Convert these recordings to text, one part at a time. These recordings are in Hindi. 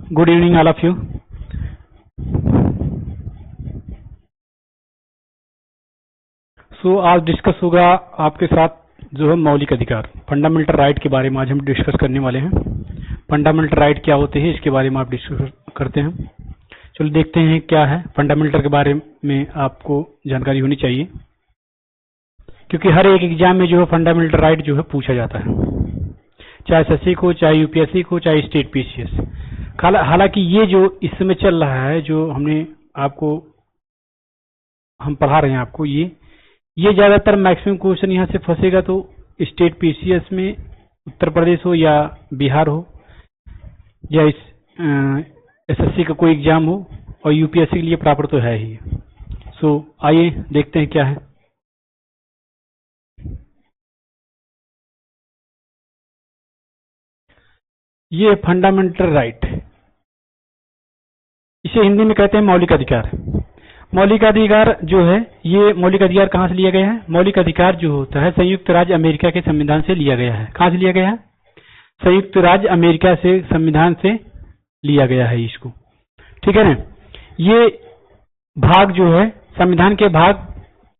Good evening all of you. आज डिस्कस होगा आपके साथ जो है मौलिक अधिकार, फंडामेंटल राइट के बारे में आज हम डिस्कस करने वाले हैं। फंडामेंटल राइट क्या होते हैं इसके बारे में आप डिस्कस करते हैं। चलो देखते हैं क्या है फंडामेंटल के बारे में आपको जानकारी होनी चाहिए, क्योंकि हर एक एग्जाम में जो है फंडामेंटल राइट जो है पूछा जाता है, चाहे एसएससी को, चाहे यूपीएससी को, चाहे स्टेट पीसीएस। हालांकि ये जो इस समय चल रहा है, जो हम पढ़ा रहे हैं आपको, ये ज्यादातर मैक्सिमम क्वेश्चन यहाँ से फंसेगा तो स्टेट पीसीएस में उत्तर प्रदेश हो या बिहार हो या एसएससी का कोई एग्जाम हो, और यूपीएससी के लिए प्रॉपर तो है ही। आइए देखते हैं क्या है। ये फंडामेंटल राइट, इसे हिंदी में कहते हैं मौलिक अधिकार। मौलिक अधिकार जो है, ये मौलिक अधिकार कहाँ से लिया गया है? मौलिक अधिकार जो होता है संयुक्त राज्य अमेरिका के संविधान से लिया गया है। कहाँ से लिया गया है? संयुक्त राज्य अमेरिका से संविधान से लिया गया है इसको, ठीक है ना। ये भाग जो है संविधान के भाग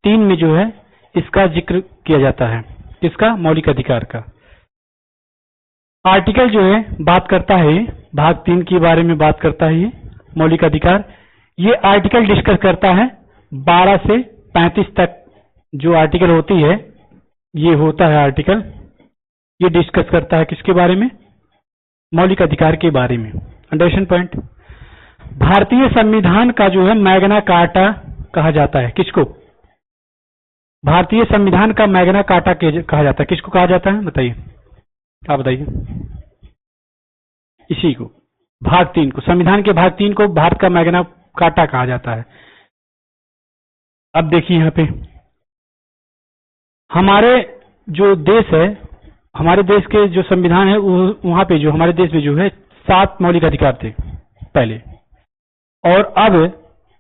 3 में जो है इसका जिक्र किया जाता है। किसका? मौलिक अधिकार का। आर्टिकल जो है बात करता है, भाग 3 के बारे में बात करता है ये मौलिक अधिकार। ये आर्टिकल डिस्कस करता है 12 से 35 तक जो आर्टिकल होती है, ये होता है आर्टिकल, ये डिस्कस करता है किसके बारे में? मौलिक अधिकार के बारे में। Understand point. भारतीय संविधान का जो है मैग्ना कार्टा कहा जाता है। किसको? भारतीय संविधान का मैग्ना कार्टा कहा जाता है। किसको कहा जाता है बताइए, आप बताइए। इसी को, भाग 3 को, संविधान के भाग 3 को भारत का मैग्ना कार्टा कहा जाता है। अब देखिए यहाँ पे हमारे जो देश है, हमारे देश के जो संविधान है, वहां पे जो हमारे देश में जो है 7 मौलिक अधिकार थे पहले, और अब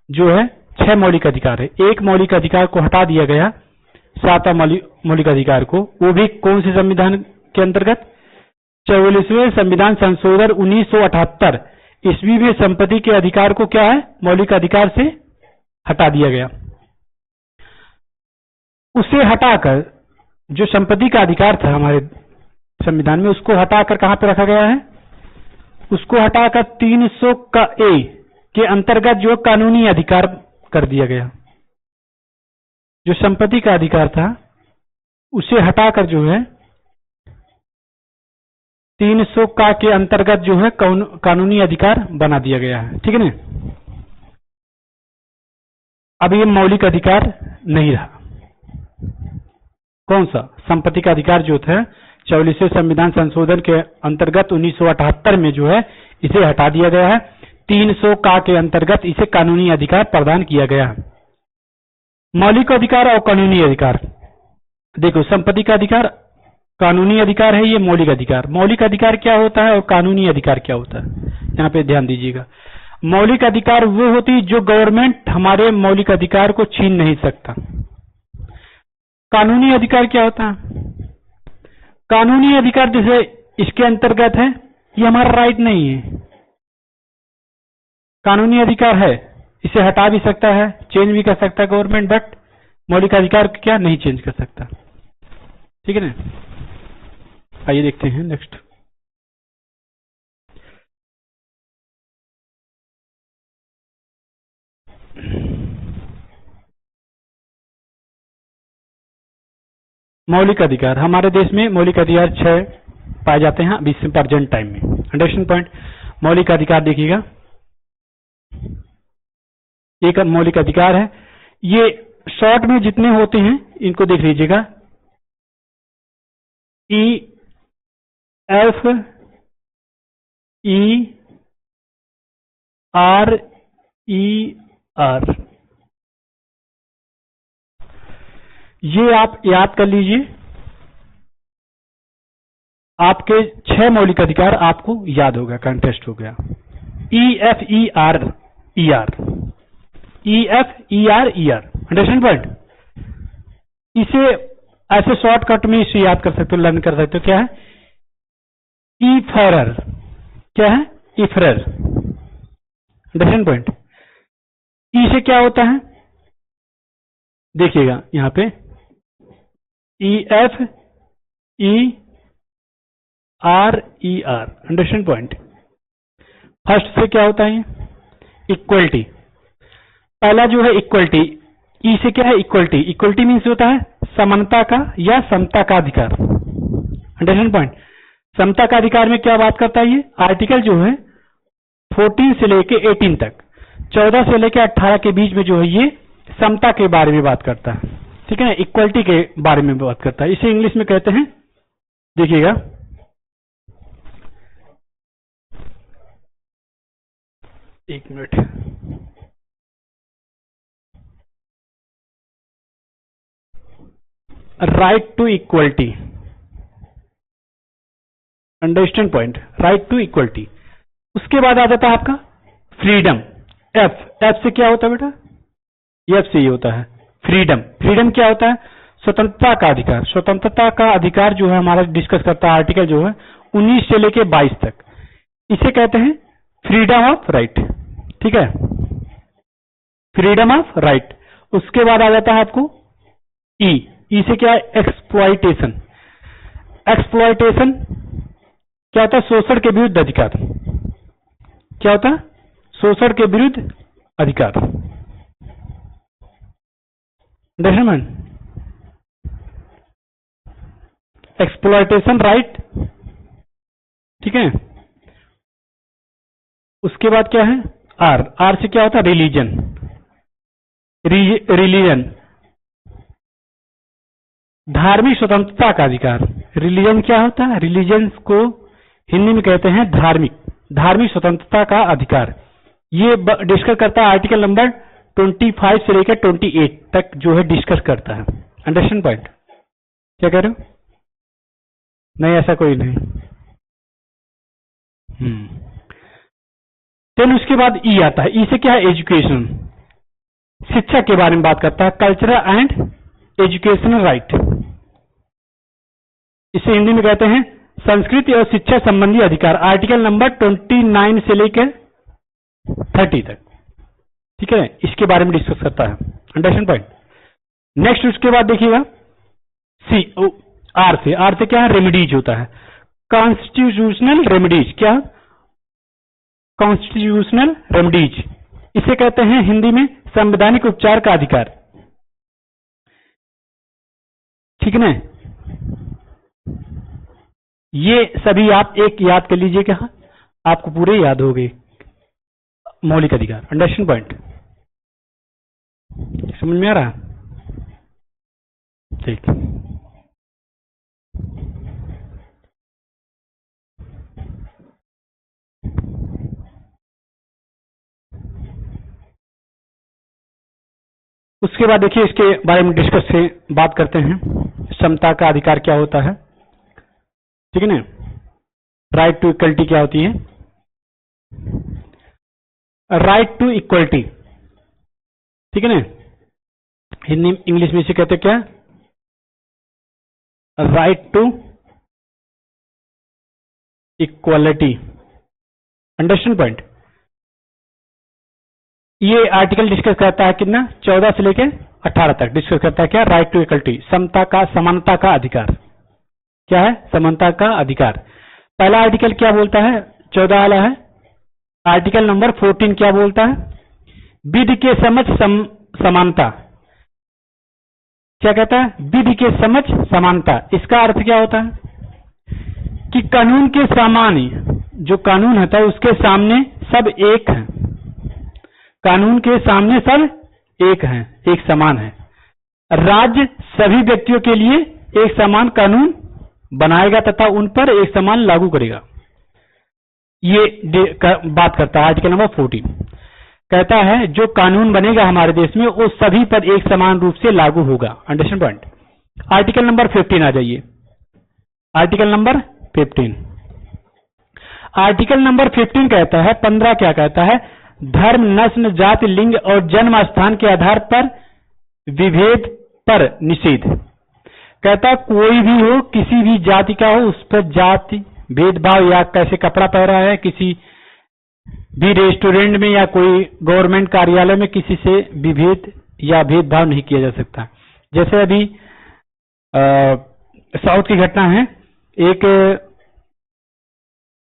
जो है 6 मौलिक अधिकार है। एक मौलिक अधिकार को हटा दिया गया, 7वां मौलिक अधिकार को। वो भी कौन से संविधान के अंतर्गत? 44वें संविधान संशोधन 1978 ईस्वी में संपत्ति के अधिकार को क्या है? मौलिक अधिकार से हटा दिया गया। उसे हटाकर जो संपत्ति का अधिकार था हमारे संविधान में, उसको हटाकर कहां पर रखा गया है? उसको हटाकर 300 का ए के अंतर्गत जो कानूनी अधिकार कर दिया गया। जो संपत्ति का अधिकार था उसे हटाकर जो है 300 का के अंतर्गत जो है कानूनी अधिकार बना दिया गया है, ठीक है ना। अब ये मौलिक अधिकार नहीं रहा। कौन सा? संपत्ति का अधिकार जो था 44वें संविधान संशोधन के अंतर्गत 1978 में जो है इसे हटा दिया गया है। 300 का के अंतर्गत इसे कानूनी अधिकार प्रदान किया गया है। मौलिक अधिकार और कानूनी अधिकार, देखो संपत्ति का अधिकार कानूनी अधिकार है, ये मौलिक अधिकार। मौलिक अधिकार क्या होता है और कानूनी अधिकार क्या होता है, यहाँ पे ध्यान दीजिएगा। मौलिक अधिकार वो होती जो गवर्नमेंट हमारे मौलिक अधिकार को छीन नहीं सकता। कानूनी अधिकार क्या होता है? कानूनी अधिकार जैसे इसके अंतर्गत है, ये हमारा राइट नहीं है। कानूनी अधिकार है, इसे हटा भी सकता है, चेंज भी कर सकता है गवर्नमेंट, बट मौलिक अधिकार क्या नहीं चेंज कर सकता, ठीक है ना। आइए देखते हैं नेक्स्ट। मौलिक अधिकार, हमारे देश में मौलिक अधिकार 6 पाए जाते हैं अभी से प्रेजेंट टाइम में। Understand point. मौलिक अधिकार देखिएगा, एक मौलिक अधिकार है, ये शॉर्ट में जितने होते हैं इनको देख लीजिएगा। E F E R E R, ये आप याद कर लीजिए। आपके 6 मौलिक अधिकार आपको याद होगा, कंटेस्ट हो गया। E F E R E R, E F E R E R. Understand point. इसे ऐसे शॉर्टकट में इसे याद कर सकते हो, लर्न कर सकते हो। क्या है? ईफरर। क्या है? ईफरर। Understand point. ई से क्या होता है, देखिएगा यहां पे E F E R E R, understand point. First से क्या होता है, इक्वलिटी। पहला जो है इक्वलिटी, ई से क्या है इक्वलिटी, इक्वलिटी मीन्स होता है समानता का या समता का अधिकार, अंडरस्टैंड पॉइंट। समता का अधिकार में क्या बात करता है, ये आर्टिकल जो है 14 से लेके 18 तक, 14 से लेके 18 के बीच में जो है ये समता के बारे में बात करता है, ठीक है ना, इक्वलिटी के बारे में बात करता है। इसे इंग्लिश में कहते हैं, देखिएगा एक minute, right to equality, understand point, right to equality. उसके बाद आ जाता है आपका फ्रीडम, एफ, एफ से क्या होता है बेटा, एफ से ये होता है फ्रीडम। फ्रीडम क्या होता है, स्वतंत्रता का अधिकार। स्वतंत्रता का अधिकार जो है हमारा डिस्कस करता है आर्टिकल जो है 19 से लेके 22 तक, इसे कहते हैं फ्रीडम ऑफ राइट, ठीक है, फ्रीडम ऑफ राइट। उसके बाद आ जाता है आपको ई, ई से क्या है एक्सप्लॉइटेशन। एक्सप्लॉइटेशन क्या होता है, शोषण के विरुद्ध अधिकार। क्या होता है, शोषण के विरुद्ध अधिकार, एक्सप्लॉइटेशन राइट, ठीक है। उसके बाद क्या है आर, आर से क्या होता है रिलीजन, रिलीजन धार्मिक स्वतंत्रता का अधिकार। रिलीजन क्या होता है, रिलीजन को हिंदी में कहते हैं धार्मिक, धार्मिक स्वतंत्रता का अधिकार। ये डिस्कस करता है आर्टिकल नंबर 25 से लेकर 28 तक जो है डिस्कस करता है, अंडरस्टैंड पॉइंट। क्या कह रहे हो, नहीं ऐसा कोई नहीं। देन उसके बाद ई आता है, ई से क्या है एजुकेशन, शिक्षा के बारे में बात करता है, कल्चरल एंड एजुकेशनल राइट। इसे हिंदी में कहते हैं संस्कृति और शिक्षा संबंधी अधिकार, आर्टिकल नंबर 29 से लेकर 30 तक, ठीक है, इसके बारे में डिस्कस करता है, अंडरस्टैंड पॉइंट। नेक्स्ट उसके बाद देखिएगा सी, आर से, आर से क्या है रेमेडीज होता है, कॉन्स्टिट्यूशनल रेमेडीज। क्या, कॉन्स्टिट्यूशनल रेमेडीज, इसे कहते हैं हिंदी में संवैधानिक उपचार का अधिकार, ठीक है ना। ये सभी आप एक याद कर लीजिएगा, आपको पूरे याद हो गए मौलिक अधिकार, अंडरस्टैंड पॉइंट। समझ में आ रहा, ठीक। उसके बाद देखिए इसके बारे में डिस्कस से बात करते हैं, समता का अधिकार क्या होता है, ठीक है ना, राइट टू इक्वलिटी क्या होती है, राइट टू इक्वलिटी, ठीक है ना, हिंदी इंग्लिश में इसे कहते क्या, right to equality, understand point. ये आर्टिकल डिस्कस करता है कितना, 14 से लेकर 18 तक डिस्कस करता है क्या, राइट टू इक्वलिटी, समता का, समानता का अधिकार। क्या है, समानता का अधिकार। पहला आर्टिकल क्या बोलता है, 14 वाला है, आर्टिकल नंबर 14 क्या बोलता है, विधि के समझ समानता। क्या कहता है, विधि के समझ समानता। इसका अर्थ क्या होता है कि कानून के सामान्य, जो कानून होता है उसके सामने सब एक है, कानून के सामने सब एक हैं, एक समान है। राज्य सभी व्यक्तियों के लिए एक समान कानून बनाएगा तथा उन पर एक समान लागू करेगा। ये बात करता है आर्टिकल नंबर 14। कहता है जो कानून बनेगा हमारे देश में वो सभी पर एक समान रूप से लागू होगा, अंडरस्टैंड पॉइंट। आर्टिकल नंबर 15 आ जाइए, आर्टिकल नंबर 15। आर्टिकल नंबर 15 कहता है, 15 क्या कहता है, धर्म, नस्ल, जाति, लिंग और जन्म स्थान के आधार पर विभेद पर निषेध। कहता कोई भी हो, किसी भी जाति का हो, उस पर जाति भेदभाव या कैसे कपड़ा पहना है, किसी भी रेस्टोरेंट में या कोई गवर्नमेंट कार्यालय में किसी से विभेद या भेदभाव नहीं किया जा सकता। जैसे अभी साउथ की घटना है, एक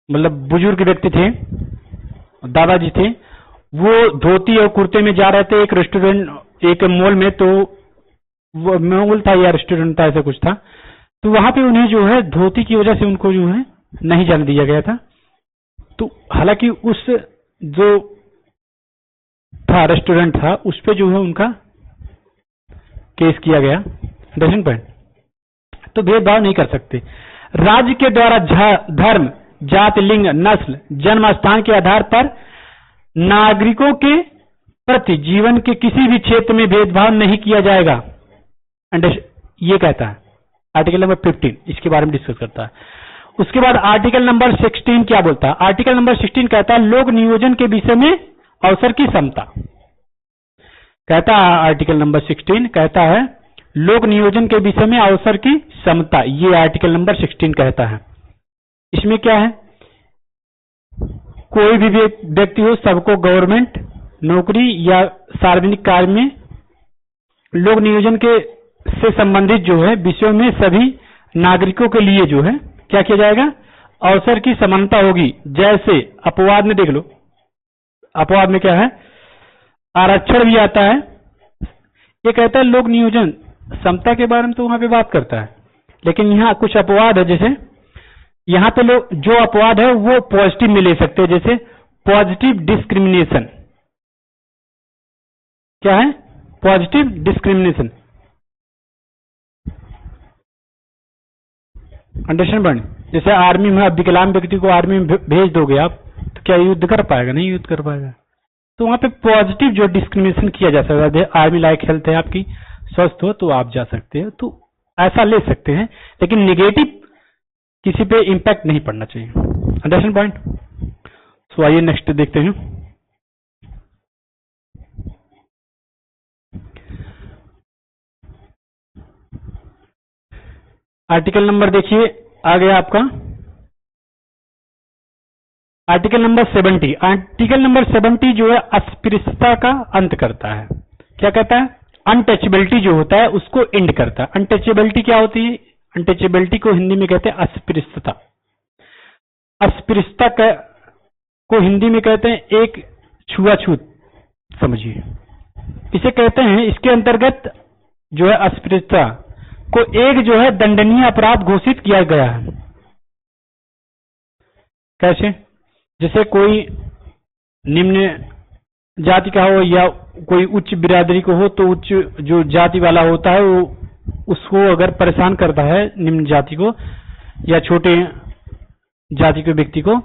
मतलब बुजुर्ग व्यक्ति थे, दादाजी थे, वो धोती और कुर्ते में जा रहे थे एक रेस्टोरेंट, एक मॉल में, तो वो मॉल था या रेस्टोरेंट था, ऐसा कुछ था, तो वहां पे उन्हें जो है धोती की वजह से उनको जो है नहीं जाने दिया गया था। तो हालांकि उस जो था रेस्टोरेंट था उस पे जो है उनका केस किया गया। दर्शन पॉइंट, तो भेदभाव नहीं कर सकते। राज्य के द्वारा धर्म, जाति, लिंग, नस्ल, जन्म स्थान के आधार पर नागरिकों के प्रति जीवन के किसी भी क्षेत्र में भेदभाव नहीं किया जाएगा। ये कहता है आर्टिकल नंबर 15, इसके बारे में डिस्कस करता है। उसके बाद आर्टिकल नंबर 16 क्या बोलता है? आर्टिकल नंबर 16 कहता है लोक नियोजन के विषय में अवसर की समता। कहता है आर्टिकल नंबर 16 कहता है लोक नियोजन के विषय में अवसर की समता, ये आर्टिकल नंबर 16 कहता है। इसमें क्या है? कोई भी व्यक्ति हो, सबको गवर्नमेंट नौकरी या सार्वजनिक कार्य में लोक नियोजन के से संबंधित जो है विषयों में सभी नागरिकों के लिए जो है क्या किया जाएगा? अवसर की समानता होगी। जैसे अपवाद में देख लो, अपवाद में क्या है? आरक्षण भी आता है। ये कहता है लोक नियोजन समता के बारे में तो वहां पे बात करता है, लेकिन यहाँ कुछ अपवाद है। जैसे यहाँ पे लोग जो अपवाद है वो पॉजिटिव में ले सकते हैं, जैसे पॉजिटिव डिस्क्रिमिनेशन। क्या है? Positive discrimination. अंडरस्टैंड बन? जैसे आर्मी में विकलांग व्यक्ति को आर्मी में भेज दोगे आप, तो क्या युद्ध कर पाएगा? नहीं युद्ध कर पाएगा। तो वहां पे पॉजिटिव जो डिस्क्रिमिनेशन किया जा सकता है, आर्मी लाइक हेल्थ है आपकी, स्वस्थ हो तो आप जा सकते हो, तो ऐसा ले सकते हैं, लेकिन नेगेटिव किसी पे इंपैक्ट नहीं पड़ना चाहिए। Understand point? सो आइए नेक्स्ट देखते हैं। आर्टिकल नंबर देखिए आ गया आपका आर्टिकल नंबर 70। आर्टिकल नंबर 70 जो है अस्पृश्यता का अंत करता है। क्या कहता है? अनटचेबिलिटी जो होता है उसको एंड करता है। अनटचेबिलिटी क्या होती है? अनटचेबिलिटी को हिंदी में कहते हैं अस्पृश्यता। अस्पृश्यता को हिंदी में कहते हैं एक छुआछूत, समझिए इसे कहते हैं। इसके अंतर्गत जो है अस्पृश्यता को एक जो है दंडनीय अपराध घोषित किया गया है। कैसे? जैसे कोई निम्न जाति का हो या कोई उच्च बिरादरी को हो, तो उच्च जो जाति वाला होता है वो उसको अगर परेशान करता है निम्न जाति को या छोटे जाति के व्यक्ति को,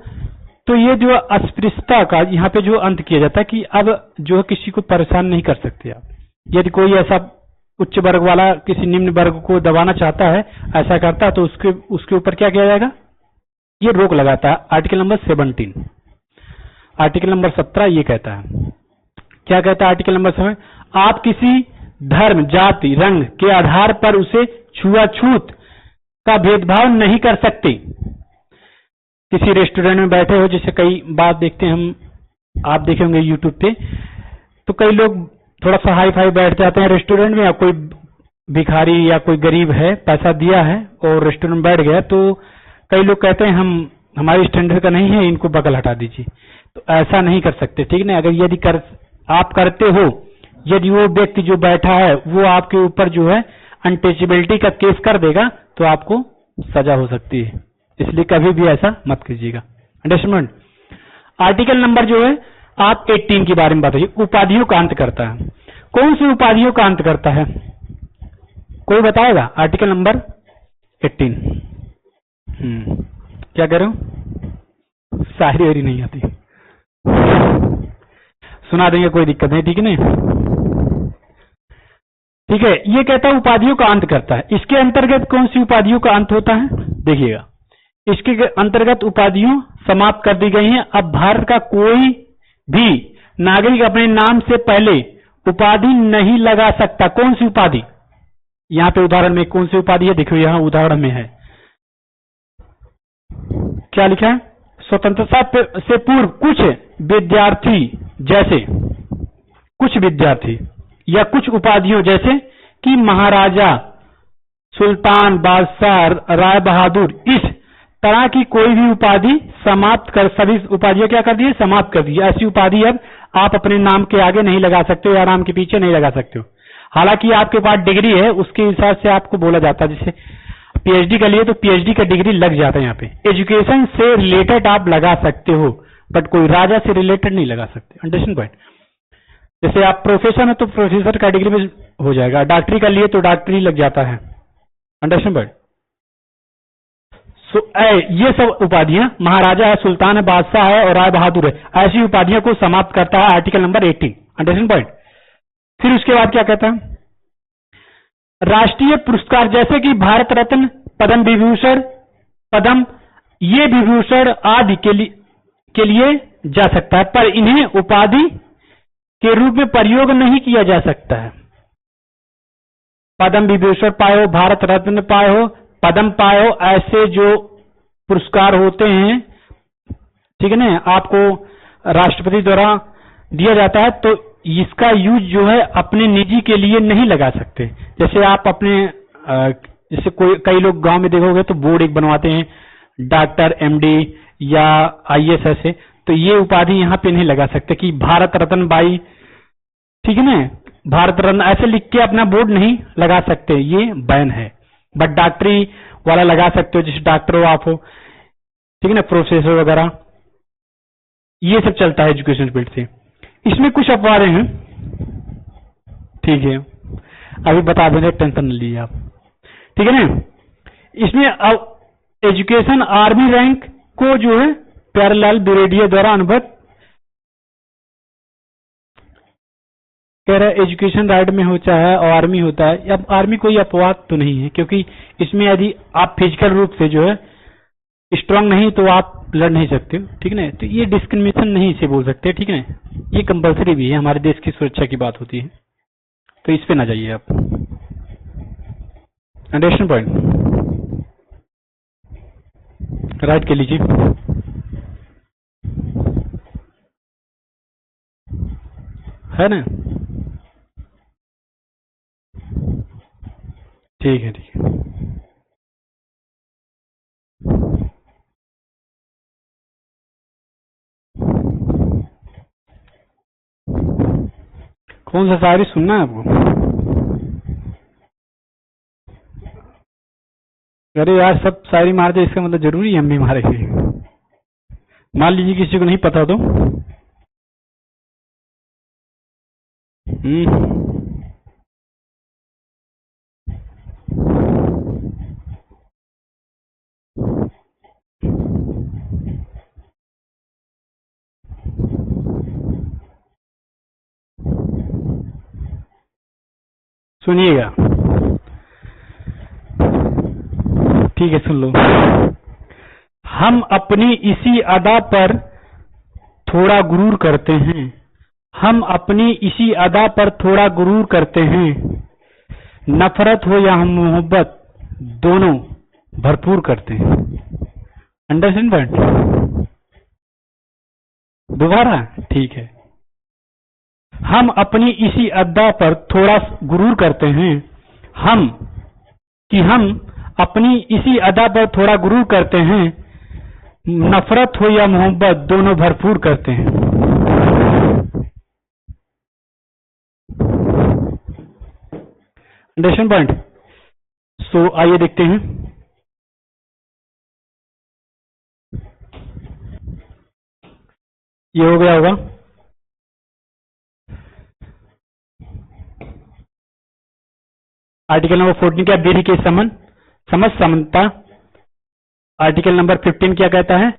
तो ये जो अस्पृश्यता का यहाँ पे जो अंत किया जाता है कि अब जो है किसी को परेशान नहीं कर सकते आप। यदि कोई ऐसा उच्च वर्ग वाला किसी निम्न वर्ग को दबाना चाहता है, ऐसा करता है, तो उसके ऊपर क्या किया जाएगा? ये रोक लगाता है। Article number 17। आर्टिकल नंबर 17 ये कहता है, क्या कहता है आर्टिकल नंबर 17? आप किसी धर्म, जाति, रंग के आधार पर उसे छुआछूत का भेदभाव नहीं कर सकते। किसी रेस्टोरेंट में बैठे हो, जैसे कई बात देखते हैं हम, आप देखे होंगे यूट्यूब पे, तो कई लोग थोड़ा सा हाई फाई बैठ जाते हैं रेस्टोरेंट में, या कोई भिखारी या कोई गरीब है, पैसा दिया है और रेस्टोरेंट में बैठ गया, तो कई लोग कहते हैं हम हमारी स्टैंडर्ड का नहीं है, इनको बगल हटा दीजिए। तो ऐसा नहीं कर सकते, ठीक ना? अगर यदि आप करते हो, यदि वो व्यक्ति जो बैठा है वो आपके ऊपर जो है अनटचेबिलिटी का केस कर देगा, तो आपको सजा हो सकती है। इसलिए कभी भी ऐसा मत कीजिएगा। अंडरस्टैंड? आर्टिकल नंबर जो है आप 18 के बारे में बताइए। उपाधियों का अंत करता है। कौन सी उपाधियों का अंत करता है? कोई बताएगा? Article number 18। क्या कह रहे हो? शायरी वायरी नहीं आती, सुना देंगे, कोई दिक्कत नहीं, ठीक है नहीं? ठीक है, ये कहता है उपाधियों का अंत करता है। इसके अंतर्गत कौन सी उपाधियों का अंत होता है? देखिएगा, इसके अंतर्गत उपाधियों समाप्त कर दी गई हैं। अब भारत का कोई भी नागरिक अपने नाम से पहले उपाधि नहीं लगा सकता। कौन सी उपाधि? यहां पे उदाहरण में कौन सी उपाधि है? देखो यहां उदाहरण में है, क्या लिखा है? से पूर्व कुछ विद्यार्थी जैसे कुछ विद्यार्थी या कुछ उपाधियों जैसे कि महाराजा, सुल्तान, बादशाह, राय बहादुर, इस तरह की कोई भी उपाधि समाप्त कर, सभी उपाधियां क्या कर दी, समाप्त कर दी। ऐसी उपाधि अब आप अपने नाम के आगे नहीं लगा सकते हो या नाम के पीछे नहीं लगा सकते हो। हालांकि आपके पास डिग्री है, उसके हिसाब से आपको बोला जाता है। जैसे पीएचडी का लिए तो पीएचडी का डिग्री लग जाता है। यहाँ पे एजुकेशन से रिलेटेड आप लगा सकते हो, बट कोई राजा से रिलेटेड नहीं लगा सकते। Understand point. जैसे आप प्रोफेसर है तो प्रोफेसर का डिग्री में हो जाएगा, डॉक्टरी का लिए तो डॉक्टरी लग जाता है। Understand point. ये सब उपाधियां, महाराजा है, सुल्तान है, बादशाह है और राय बहादुर है, ऐसी उपाधियों को समाप्त करता है आर्टिकल नंबर 18। Understand point. फिर उसके बाद क्या कहता है, राष्ट्रीय पुरस्कार जैसे कि भारत रत्न, पद्म विभूषण, पद्म, ये विभूषण आदि के लिए जा सकता है, पर इन्हें उपाधि के रूप में प्रयोग नहीं किया जा सकता है। पद्म विभूषण पाए हो, भारत रत्न पाए हो, पद्म पाए हो, ऐसे जो पुरस्कार होते हैं, ठीक है ना, आपको राष्ट्रपति द्वारा दिया जाता है, तो इसका यूज जो है अपने निजी के लिए नहीं लगा सकते। जैसे आप अपने जैसे कई लोग गांव में देखोगे तो बोर्ड एक बनवाते हैं, डॉक्टर, एमडी या आईएएस ऐसे, तो ये उपाधि यहाँ पे नहीं लगा सकते कि भारत रत्न बाई, ठीक है ना, भारत रत्न ऐसे लिख के अपना बोर्ड नहीं लगा सकते, ये बैन है। बट डॉक्टरी वाला लगा सकते हो, जैसे डॉक्टर हो आप हो, ठीक है ना, प्रोफेसर वगैरह, ये सब चलता है एजुकेशन फील्ड से। इसमें कुछ अपवाद हैं, ठीक है, अभी बता देंगे, टेंशन न लीजिए आप, ठीक है ना। इसमें अब एजुकेशन आर्मी रैंक को जो है प्यारेलाल दुरेडिया द्वारा अनुभव कह रहा है, एजुकेशन राइट में होता है और आर्मी होता है। अब आर्मी कोई अपवाद तो नहीं है, क्योंकि इसमें यदि आप फिजिकल रूप से जो है स्ट्रांग नहीं तो आप लड़ नहीं सकते हो, ठीक है ना, तो ये डिस्क्रिमिनेशन नहीं इसे बोल सकते, ठीक है ना, ये कंपलसरी भी है, हमारे देश की सुरक्षा की बात होती है, तो इस पे ना जाइए आप। अंडरस्टैंड पॉइंट, राइट के लीजिए। है ना, ठीक है, ठीक है। कौन सा शायरी सुनना है आपको? अरे यार, सब शायरी मार दे इसका मतलब जरूरी है हम भी मारेंगे। मान लीजिए किसी को नहीं पता तो सुनिएगा, ठीक है, सुन लो। हम अपनी इसी अदा पर थोड़ा गुरूर करते हैं, हम अपनी इसी अदा पर थोड़ा गुरूर करते हैं, नफरत हो या हम मोहब्बत दोनों भरपूर करते हैं। Understand point? दोबारा, ठीक है। हम अपनी इसी अदा पर थोड़ा गुरूर करते हैं, हम अपनी इसी अदा पर थोड़ा गुरूर करते हैं, नफरत हो या मोहब्बत दोनों भरपूर करते हैं। Understand point? सो आइए देखते हैं। ये हो गया होगा। आर्टिकल नंबर 14 क्या, विधि के समझ समता। आर्टिकल नंबर 15 क्या कहता है,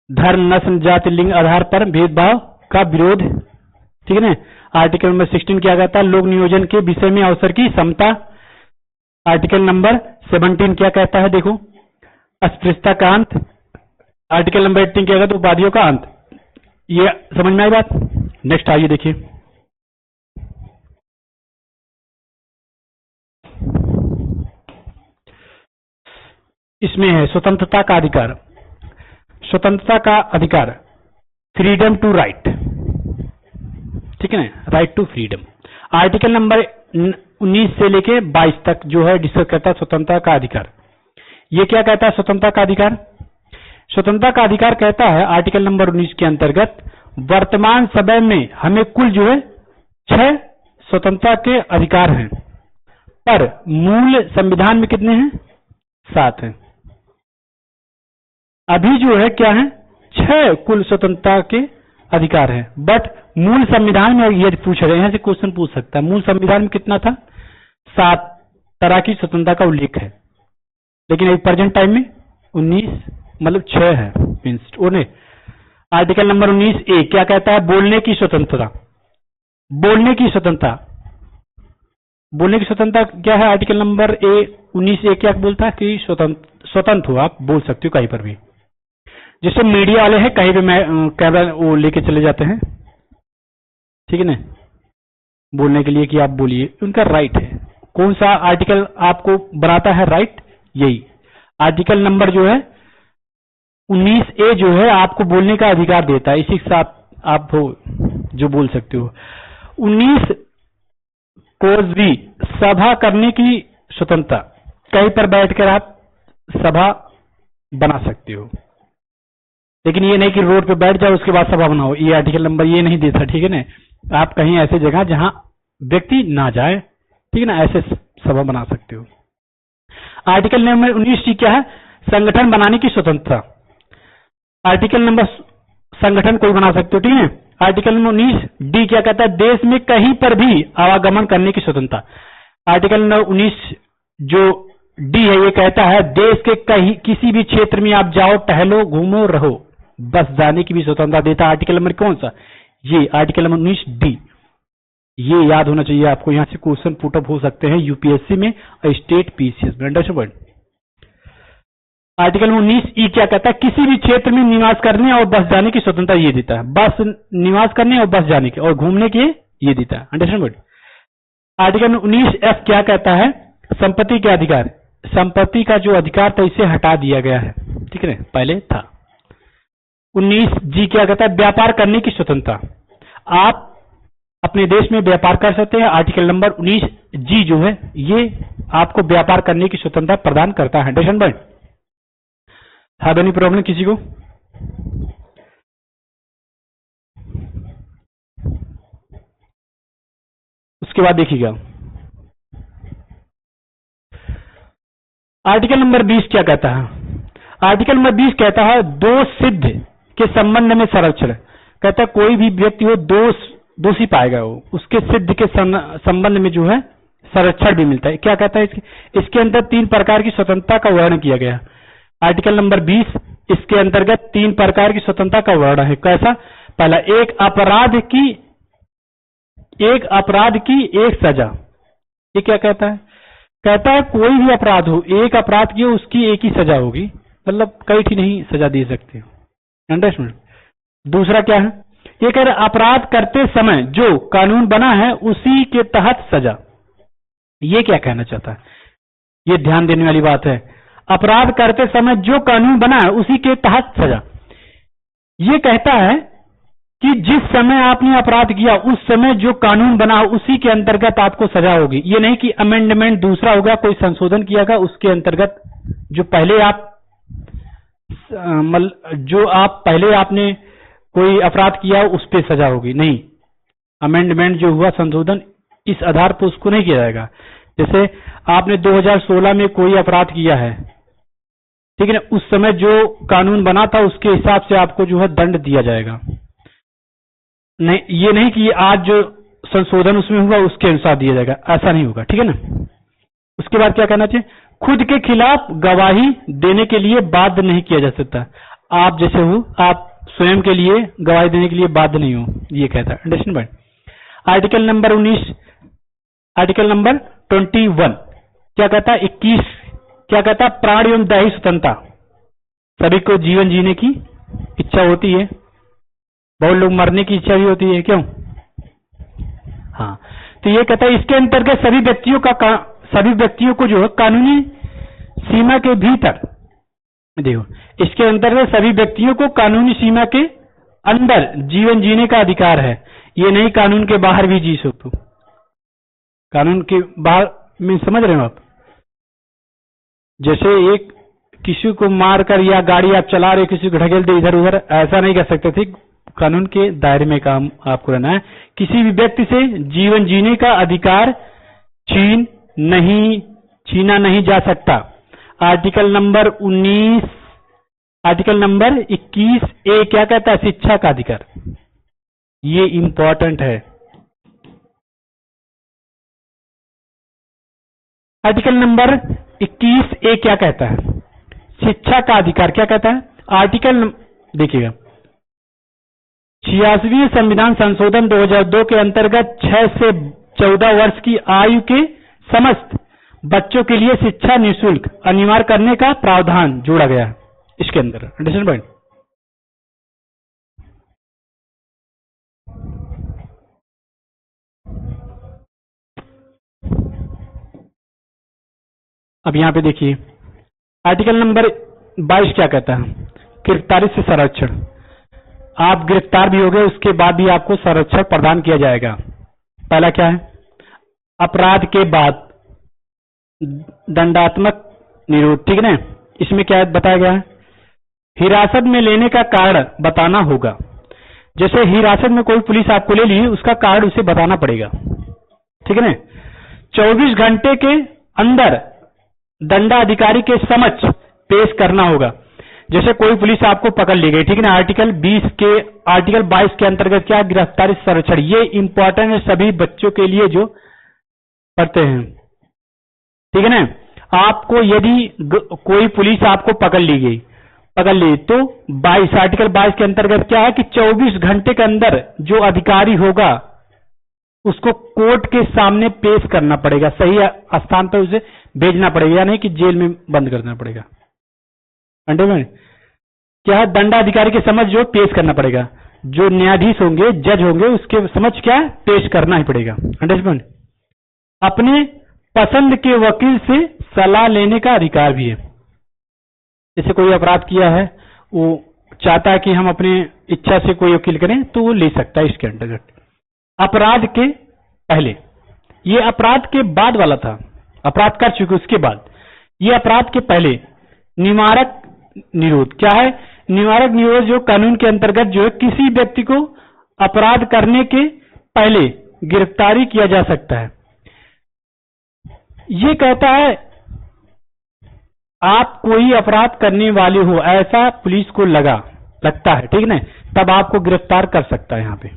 धर्म, नस्ल, जाति, लिंग आधार पर भेदभाव का विरोध, ठीक है ना। आर्टिकल नंबर 16 क्या कहता है, लोक नियोजन के विषय में अवसर की समता। आर्टिकल नंबर 17 क्या कहता है, देखो, अस्पृश्यता का अंत। आर्टिकल नंबर 18 क्या कहता है, उपाधियों का अंत। ये समझ में आई बात? नेक्स्ट आइए देखिए। इसमें है स्वतंत्रता का अधिकार। स्वतंत्रता का अधिकार, फ्रीडम टू राइट, ठीक है ना, right to freedom. Article number 19 से लेके 22 तक जो है डिस्कस करता है स्वतंत्रता का अधिकार। ये क्या कहता है स्वतंत्रता का अधिकार? स्वतंत्रता का अधिकार कहता है आर्टिकल नंबर 19 के अंतर्गत वर्तमान समय में हमें कुल जो है 6 स्वतंत्रता के अधिकार हैं, पर मूल संविधान में कितने हैं? 7 हैं। अभी जो है क्या है? 6 कुल स्वतंत्रता के अधिकार हैं, बट मूल संविधान में ये पूछ रहे हैं, क्वेश्चन पूछ सकता है मूल संविधान में कितना था? 7 तरह की स्वतंत्रता का उल्लेख है, लेकिन अभी प्रेजेंट टाइम में 19 मतलब 6 है। मीन्स उन्हें आर्टिकल नंबर 19A क्या कहता है? बोलने की स्वतंत्रता। बोलने की स्वतंत्रता, बोलने की स्वतंत्रता क्या है? आर्टिकल नंबर 19A क्या बोलता है कि स्वतंत्र हो, आप बोल सकते हो कहीं पर भी। जैसे मीडिया वाले हैं कहीं भी कैमरा वो लेके चले जाते हैं, ठीक है ना, बोलने के लिए कि आप बोलिए, उनका राइट है। कौन सा आर्टिकल आपको बनाता है राइट? यही आर्टिकल नंबर जो है 19A जो है आपको बोलने का अधिकार देता है, इसी के साथ आप हो जो बोल सकते हो। 19 कोर्स भी सभा करने की स्वतंत्रता, कहीं पर बैठकर आप सभा बना सकते हो, लेकिन ये नहीं कि रोड पे बैठ जाओ उसके बाद सभा बनाओ, ये आर्टिकल नंबर ये नहीं देता, ठीक है ना। आप कहीं ऐसे जगह जहां व्यक्ति ना जाए, ठीक है ना, ऐसे सभा बना सकते हो। आर्टिकल नंबर 19 क्या है? संगठन बनाने की स्वतंत्रता। आर्टिकल नंबर संगठन कोई बना सकते हो, ठीक है। आर्टिकल नंबर 19D क्या कहता है? देश में कहीं पर भी आवागमन करने की स्वतंत्रता। आर्टिकल नंबर 19 जो डी है ये कहता है देश के कहीं किसी भी क्षेत्र में आप जाओ, टहलो, घूमो, रहो, बस जाने की भी स्वतंत्रता देता है। आर्टिकल नंबर कौन सा? ये आर्टिकल नंबर 19D। ये याद होना चाहिए आपको, यहां से क्वेश्चन पुटअप हो सकते हैं यूपीएससी में और स्टेट पीसीएस में। अंडरस्टैंड? आर्टिकल 19E क्या कहता है? किसी भी क्षेत्र में निवास करने और बस जाने की स्वतंत्रता ये देता है। बस निवास करने और बस जाने की और घूमने के ये देता है। अंडरस्टैंड? आर्टिकल 19F क्या कहता है? संपत्ति के अधिकार। संपत्ति का जो अधिकार था इसे हटा दिया गया है, ठीक है, पहले था। 19G क्या कहता है? व्यापार करने की स्वतंत्रता। आप अपने देश में व्यापार कर सकते हैं। आर्टिकल नंबर 19G जो है ये आपको व्यापार करने की स्वतंत्रता प्रदान करता है। अंडरस्टैंड? हैव एनी प्रॉब्लम किसी को? उसके बाद देखिएगा आर्टिकल नंबर 20 क्या कहता है? आर्टिकल नंबर 20 कहता है दोष सिद्ध के संबंध में संरक्षण। कहता है कोई भी व्यक्ति हो दोषी पाएगा वो, उसके सिद्ध के संबंध में जो है संरक्षण भी मिलता है। क्या कहता है? इसके अंदर 3 प्रकार की स्वतंत्रता का वर्णन किया गया। आर्टिकल नंबर 20 इसके अंतर्गत 3 प्रकार की स्वतंत्रता का वर्णन है। कैसा? पहला, एक अपराध की एक सजा। ये क्या कहता है? कहता है कोई भी अपराध हो, एक अपराध की हो उसकी एक ही सजा होगी, मतलब कई ठीक नहीं सजा दे सकते हो। अंडरस्टैंड? दूसरा क्या है? ये कह रहा अपराध करते समय जो कानून बना है उसी के तहत सजा। ये क्या कहना चाहता है? ये ध्यान देने वाली बात है। अपराध करते समय जो कानून बना है उसी के तहत सजा। ये कहता है कि जिस समय आपने अपराध किया उस समय जो कानून बना उसी के अंतर्गत आपको सजा होगी। ये नहीं कि अमेंडमेंट दूसरा होगा, कोई संशोधन किया गया उसके अंतर्गत जो पहले आपने कोई अपराध किया उस पर सजा होगी। नहीं, अमेंडमेंट जो हुआ संशोधन इस आधार पर उसको नहीं किया जाएगा। जैसे आपने 2016 में कोई अपराध किया है, ठीक है ना, उस समय जो कानून बना था उसके हिसाब से आपको जो है दंड दिया जाएगा। नहीं, ये नहीं कि आज जो संशोधन उसमें हुआ उसके अनुसार दिया जाएगा, ऐसा नहीं होगा, ठीक है ना। उसके बाद क्या कहना चाहिए? खुद के खिलाफ गवाही देने के लिए बाध्य नहीं किया जा सकता। आप जैसे हो, आप स्वयं के लिए गवाही देने के लिए बाध्य नहीं हो, ये कहता है। अंडरस्टैंड भाई? आर्टिकल नंबर 21 क्या कहता है? 21 क्या कहता है? प्राण एवं दैहिक स्वतंत्रता। सभी को जीवन जीने की इच्छा होती है, बहुत लोग मरने की इच्छा भी होती है, क्यों? हाँ, तो ये कहता है इसके अंतर्गत सभी व्यक्तियों को जो है कानूनी सीमा के भीतर देखो इसके अंतर्गत सभी व्यक्तियों को कानूनी सीमा के अंदर जीवन जीने का अधिकार है। ये नहीं कानून के बाहर भी जी सकते। कानून के बाहर में समझ रहे हो आप? जैसे एक किसी को मारकर या गाड़ी आप चला रहे किसी को ढकेल दे इधर उधर, ऐसा नहीं कर सकते थे। कानून के दायरे में काम आपको रहना है। किसी भी व्यक्ति से जीवन जीने का अधिकार छीना नहीं जा सकता। आर्टिकल नंबर 21A क्या कहता है? शिक्षा का अधिकार। ये इंपॉर्टेंट है। आर्टिकल नंबर 21A क्या कहता है? शिक्षा का अधिकार क्या कहता है? देखिएगा 86वें संविधान संशोधन 2002 के अंतर्गत 6 से 14 वर्ष की आयु के समस्त बच्चों के लिए शिक्षा निःशुल्क अनिवार्य करने का प्रावधान जोड़ा गया है इसके अंदर। Understand point? अब यहां पे देखिए आर्टिकल नंबर 22 क्या कहता है? गिरफ्तारी से संरक्षण। आप गिरफ्तार भी हो गए उसके बाद भी आपको संरक्षण प्रदान किया जाएगा। पहला क्या है? अपराध के बाद दंडात्मक निरोध। ठीक है ना? इसमें क्या बताया गया है? हिरासत में लेने का कारण बताना होगा। जैसे हिरासत में कोई पुलिस आपको ले ली, उसका कारण उसे बताना पड़ेगा। ठीक है ना? 24 घंटे के अंदर दंडाधिकारी के समक्ष पेश करना होगा। जैसे कोई पुलिस आपको पकड़ ली गई, ठीक है ना? आर्टिकल 22 के अंतर्गत क्या? गिरफ्तारी संरक्षण। ये इंपॉर्टेंट है सभी बच्चों के लिए जो पढ़ते हैं। ठीक है ना? आपको यदि कोई पुलिस आपको पकड़ ली तो आर्टिकल 22 के अंतर्गत क्या है कि 24 घंटे के अंदर जो अधिकारी होगा उसको कोर्ट के सामने पेश करना पड़ेगा। सही स्थान पर उसे भेजना पड़ेगा, या नहीं कि जेल में बंद कर देना पड़ेगा। अंडरस्टैंड? क्या? दंडाधिकारी के समक्ष जो पेश करना पड़ेगा, जो न्यायाधीश होंगे, जज होंगे, उसके समक्ष क्या पेश करना ही पड़ेगा। अंडरस्टैंड? अपने पसंद के वकील से सलाह लेने का अधिकार भी है। जैसे कोई अपराध किया है, वो चाहता है कि हम अपनी इच्छा से कोई वकील करें, तो वो ले सकता है इसके अंतर्गत। अपराध के पहले, ये अपराध के बाद वाला था। अपराध कर चुके उसके बाद, ये अपराध के पहले निवारक निरोध। क्या है? निवारक निरोध जो कानून के अंतर्गत जो है किसी व्यक्ति को अपराध करने के पहले गिरफ्तारी किया जा सकता है। ये कहता है आप कोई अपराध करने वाले हो ऐसा पुलिस को लगता है, ठीक है, तब आपको गिरफ्तार कर सकता है यहाँ पे।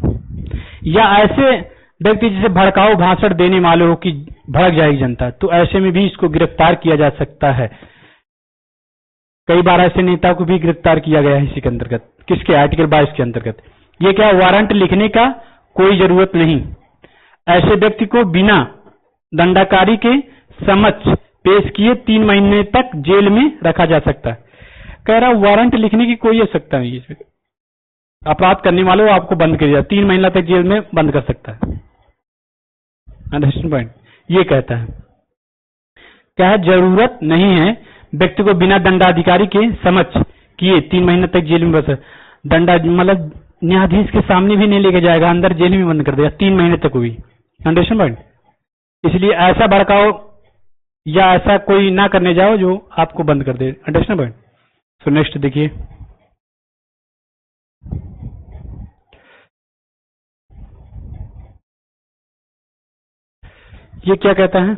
या ऐसे व्यक्ति जिसे भड़काऊ भाषण देने वाले हो कि भड़क जाएगी जनता, तो ऐसे में भी इसको गिरफ्तार किया जा सकता है। कई बार ऐसे नेता को भी गिरफ्तार किया गया है इसी के अंतर्गत। किसके? आर्टिकल 22 के अंतर्गत। ये क्या? वारंट लिखने का कोई जरूरत नहीं। ऐसे व्यक्ति को बिना दंडाधिकारी के समक्ष पेश किए 3 महीने तक जेल में रखा जा सकता है। कह रहा वारंट लिखने की कोई आवश्यकता नहीं है। अपराध करने वालों को आपको बंद कर दिया, 3 महीना तक जेल में बंद कर सकता है। Understand point? ये कहता है क्या है? जरूरत नहीं है व्यक्ति को बिना दंडाधिकारी के समक्ष किए 3 महीने तक जेल में बस दंडा मतलब न्यायाधीश के सामने भी नहीं लेके जाएगा, अंदर जेल में बंद कर देगा 3 महीने तक भी। Understand point? इसलिए ऐसा भड़काओ या ऐसा कोई ना करने जाओ जो आपको बंद कर दे। Understand point? सो नेक्स्ट देखिए, ये क्या कहता है?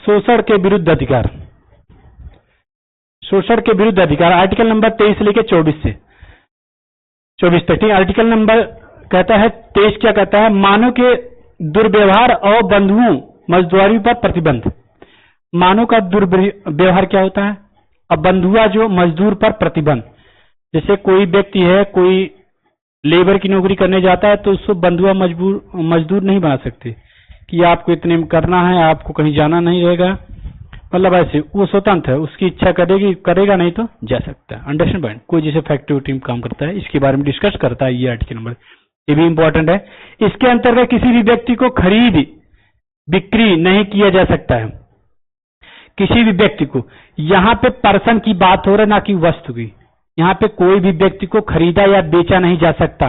शोषण के विरुद्ध अधिकार। शोषण के विरुद्ध अधिकार आर्टिकल नंबर 23 से लेकर 24 तक। आर्टिकल नंबर कहता है 23 क्या कहता है? मानव के दुर्व्यवहार और बंधुओं मजदूरी पर प्रतिबंध। मानव का दुर्व्यवहार क्या होता है? अब बंधुआ जो मजदूर पर प्रतिबंध। जैसे कोई व्यक्ति है, कोई लेबर की नौकरी करने जाता है तो उसको बंधुआ मजदूर नहीं बना सकते कि आपको इतने में करना है, आपको कहीं जाना नहीं रहेगा। मतलब ऐसे वो स्वतंत्र है, उसकी इच्छा करेगा नहीं तो जा सकता है। Understand point? कोई जैसे फैक्ट्री में काम करता है, इसके बारे में डिस्कस करता है ये आर्टिकल नंबर। ये भी इंपॉर्टेंट है। इसके अंतर्गत किसी भी व्यक्ति को खरीद बिक्री नहीं किया जा सकता है। किसी भी व्यक्ति को, यहाँ पे पर्सन की बात हो रहा है ना कि वस्तु की। यहाँ पे कोई भी व्यक्ति को खरीदा या बेचा नहीं जा सकता।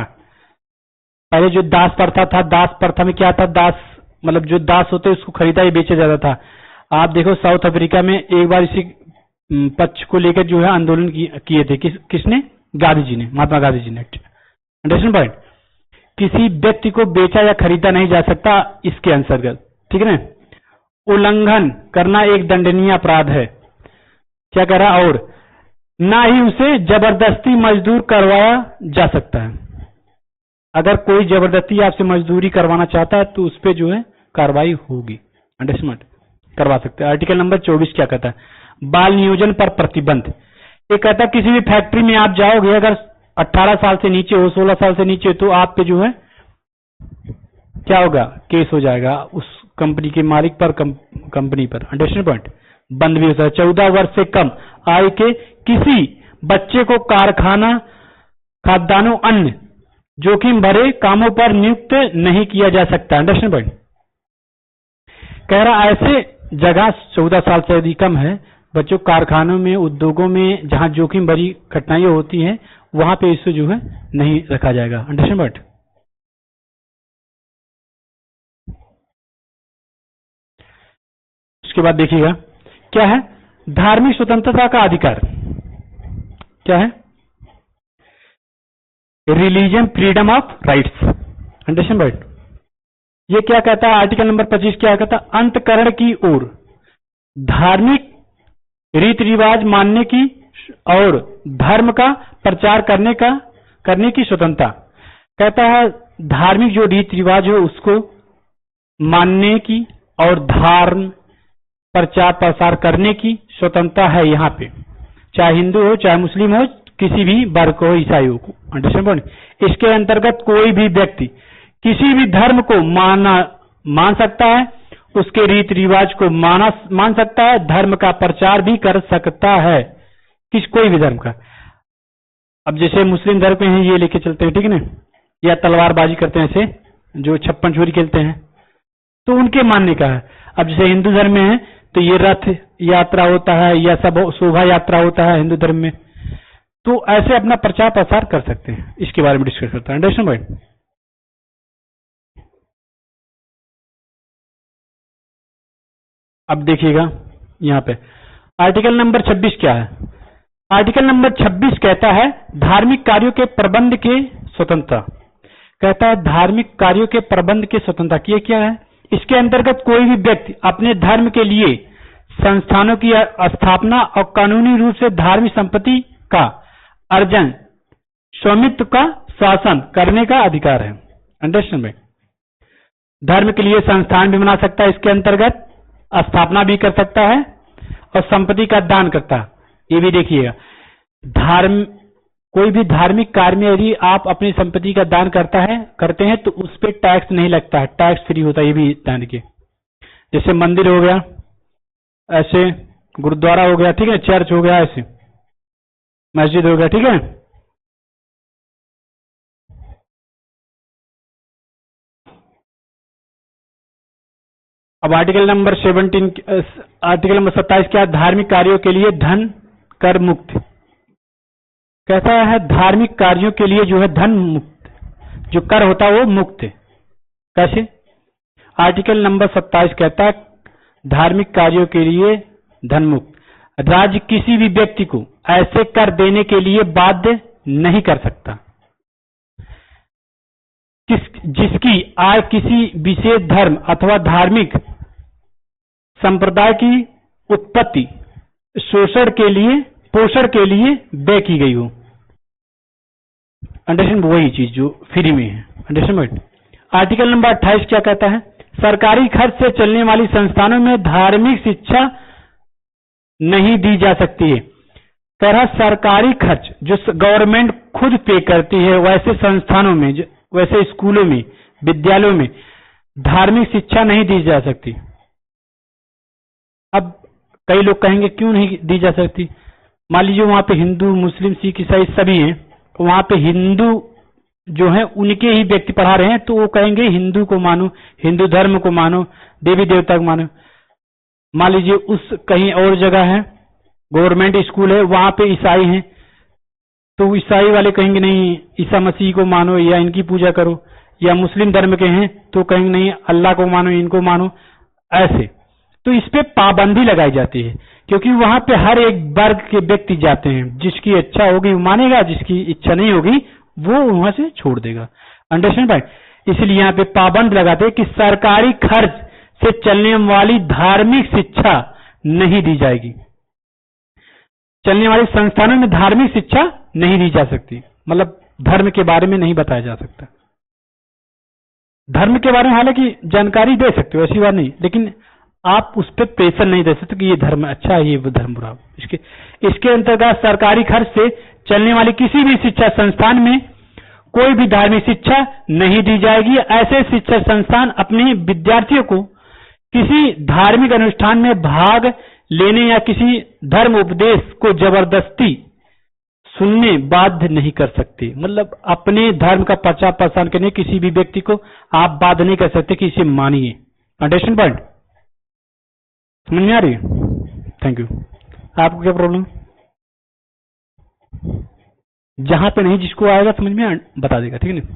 पहले जो दास प्रथा था, दास प्रथा में क्या था, दास मतलब जो दास होते उसको खरीदा या बेचा जाता था। आप देखो साउथ अफ्रीका में एक बार इसी पक्ष को लेकर जो है आंदोलन किए थे। किसने? गांधी जी ने, महात्मा गांधी जी ने। Understand point? किसी व्यक्ति को बेचा या खरीदा नहीं जा सकता इसके अंतर्गत, ठीक है ना। उल्लंघन करना एक दंडनीय अपराध है। क्या कह रहा? और ना ही उसे जबरदस्ती मजदूर करवाया जा सकता है। अगर कोई जबरदस्ती आपसे मजदूरी करवाना चाहता है तो उस पर जो है कार्रवाई होगी। अंडरस्टैंड? करवा सकते हैं। आर्टिकल नंबर 24 क्या कहता है? बाल नियोजन पर प्रतिबंध। ये कहता है किसी भी फैक्ट्री में आप जाओगे, अगर 18 साल से नीचे हो, 16 साल से नीचे, तो आप पे जो है क्या होगा? केस हो जाएगा उस कंपनी के मालिक पर, कंपनी पर। Understand point? बंद भी हो सकता है। 14 वर्ष से कम आयु के किसी बच्चे को कारखाना, खाद्यान्नों, अन्य जोखिम भरे कामों पर नियुक्त नहीं किया जा सकता। Understand point? कह रहा ऐसे जगह 14 साल से अधिक कम है बच्चों, कारखानों में, उद्योगों में, जहां जोखिम भरी घटनाएं होती हैं, वहां पे इसको जो है नहीं रखा जाएगा। Understand point? उसके बाद देखिएगा क्या है? धार्मिक स्वतंत्रता का अधिकार। क्या है? Religion freedom of rights. Understand point? ये क्या कहता है? आर्टिकल नंबर 25 क्या कहता है? अंतकरण की ओर धार्मिक रीति रिवाज मानने की और धर्म का प्रचार करने की स्वतंत्रता। कहता है धार्मिक जो रीति रिवाज हो उसको मानने की और धर्म प्रचार प्रसार करने की स्वतंत्रता है यहाँ पे, चाहे हिंदू हो, चाहे मुस्लिम हो, किसी भी वर्ग को, ईसाई हो। अंडरस्टैंड? इसके अंतर्गत कोई भी व्यक्ति किसी भी धर्म को मान सकता है, उसके रीति रिवाज को मान सकता है, धर्म का प्रचार भी कर सकता है, कोई भी धर्म का। अब जैसे मुस्लिम धर्म में ये लेके चलते हैं, ठीक है ना, या तलवारबाजी करते हैं, ऐसे जो 56 छुरी खेलते हैं, तो उनके मानने का है। अब जैसे हिंदू धर्म में है तो ये रथ यात्रा होता है या सब शोभा यात्रा होता है हिंदू धर्म में, तो ऐसे अपना प्रचार प्रसार कर सकते हैं। इसके बारे में डिस्कस करता है। Understand point? अब देखिएगा यहाँ पे आर्टिकल नंबर 26 क्या है? आर्टिकल नंबर 26 कहता है धार्मिक कार्यों के प्रबंध की स्वतंत्रता। कहता है धार्मिक कार्यों के प्रबंध की स्वतंत्रता की क्या है? इसके अंतर्गत कोई भी व्यक्ति अपने धर्म के लिए संस्थानों की स्थापना और कानूनी रूप से धार्मिक संपत्ति का अर्जन, स्वामित्व का शासन करने का अधिकार है। अंडरस्टैंड में? धर्म के लिए संस्थान भी बना सकता है, इसके अंतर्गत स्थापना भी कर सकता है और संपत्ति का दान करता है। ये भी देखिएगा, कोई भी धार्मिक कार्य में यदि आप अपनी संपत्ति का दान करते हैं तो उस पर टैक्स नहीं लगता है, टैक्स फ्री होता है। ये भी ध्यान रखिए। जैसे मंदिर हो गया, ऐसे गुरुद्वारा हो गया, ठीक है, चर्च हो गया, ऐसे मस्जिद हो गया, ठीक है। अब आर्टिकल नंबर 27 क्या? धार्मिक कार्यों के लिए धन कर मुक्त। कहता है धार्मिक कार्यों के लिए जो है धन मुक्त, जो कर होता है वो मुक्त है। कैसे? आर्टिकल नंबर 27 कहता है धार्मिक कार्यों के लिए धन मुक्त। राज्य किसी भी व्यक्ति को ऐसे कर देने के लिए बाध्य नहीं कर सकता जिसकी आय किसी विशेष धर्म अथवा धार्मिक संप्रदाय की उत्पत्ति, पोषण के लिए व्यय की गई हो। अंडरस्टैंड? वही चीज जो फ्री में है। अंडरस्टैंड? आर्टिकल नंबर 28 क्या कहता है? सरकारी खर्च से चलने वाली संस्थानों में धार्मिक शिक्षा नहीं दी जा सकती है। तरह सरकारी खर्च जो गवर्नमेंट खुद पे करती है, वैसे संस्थानों में, वैसे स्कूलों में, विद्यालयों में धार्मिक शिक्षा नहीं दी जा सकती। अब कई लोग कहेंगे क्यों नहीं दी जा सकती? मान लीजिए वहां पे हिंदू, मुस्लिम, सिख, ईसाई सभी हैं, वहां पे हिंदू जो है उनके ही व्यक्ति पढ़ा रहे हैं, तो वो कहेंगे हिंदू को मानो, हिंदू धर्म को मानो, देवी देवता को मानो। मान लीजिए उस कहीं और जगह है, गवर्नमेंट स्कूल है, वहां पे ईसाई हैं, तो ईसाई वाले कहेंगे नहीं ईसा मसीह को मानो या इनकी पूजा करो, या मुस्लिम धर्म के हैं तो कहेंगे नहीं अल्लाह को मानो इनको मानो, ऐसे। तो इस पे पाबंदी लगाई जाती है, क्योंकि वहां पे हर एक वर्ग के व्यक्ति जाते हैं, जिसकी इच्छा होगी वो मानेगा, जिसकी इच्छा नहीं होगी वो वहां से छोड़ देगा। अंडरस्टैंड भाई? इसलिए यहाँ पे पाबंद लगाते हैं कि सरकारी खर्च से चलने वाली धार्मिक शिक्षा नहीं दी जाएगी। चलने वाले संस्थानों में धार्मिक शिक्षा नहीं दी जा सकती, मतलब धर्म के बारे में नहीं बताया जा सकता। धर्म के बारे में हालांकि जानकारी दे सकते हो, ऐसी बात नहीं, लेकिन आप उस पर प्रेशर नहीं दे सकते कि ये धर्म अच्छा है, ये धर्म बुरा। इसके अंतर्गत सरकारी खर्च से चलने वाली किसी भी शिक्षा संस्थान में कोई भी धार्मिक शिक्षा नहीं दी जाएगी। ऐसे शिक्षा संस्थान अपने विद्यार्थियों को किसी धार्मिक अनुष्ठान में भाग लेने या किसी धर्म उपदेश को जबरदस्ती सुनने बाध्य नहीं कर सकते। मतलब अपने धर्म का प्रचार प्रसार करने किसी भी व्यक्ति को आप बाध्य नहीं कर सकते कि इसे मानिए। Understand point? समझ में आ रही है? Thank you. आपको क्या प्रॉब्लम? जहां पे नहीं जिसको आएगा समझ में बता देगा, ठीक है ना?